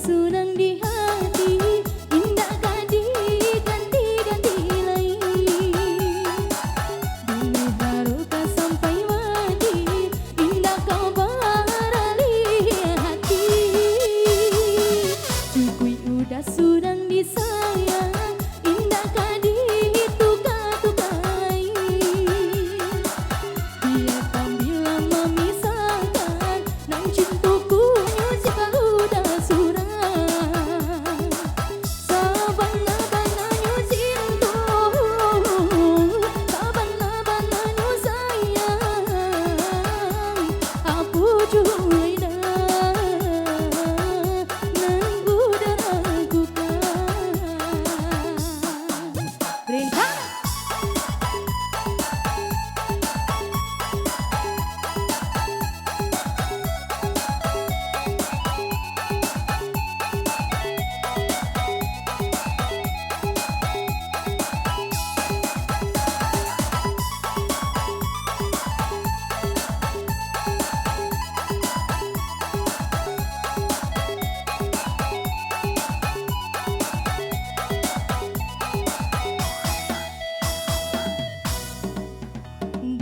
senang di hati, indah ganti lain. Dulu baru kau sampai mati, indah kau barali hati. Cukui udah senang disayang, indah ganti tukai. Dia tak bilang memisahkan, nang cintaku jika udah surang. Sabana-bananya cinta, sabana-bananya sayang. Aku cuy dah, nang udah ragukan. Berita.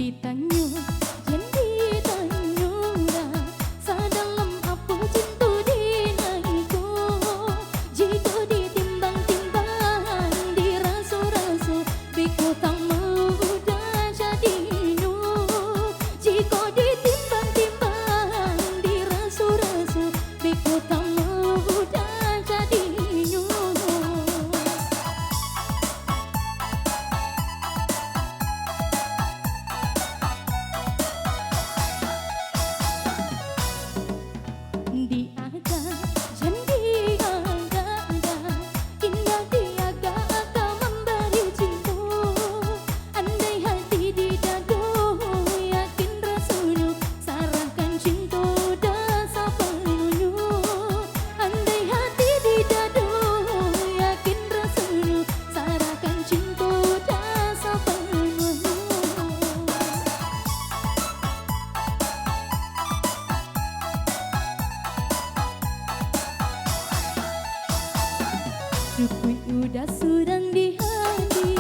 Ditanya, yang ditanya dah, sadalam apa cinta denganku. Jika ditimbang-timbang, dirasa-rasa, beko tak mau dah jadinya. Jika ditimbang-timbang, dirasa-rasa, beko tak mau dah jadinya. Diaga, janji aga, indah tiaga akan memberi cinta. Andai hati di dada, yakin rasanya, sarahkan cinta dah sepenuhnya. Andai hati di dada, yakin rasanya, sarahkan cinta dah sepenuhnya. Cukui udah senang di hati,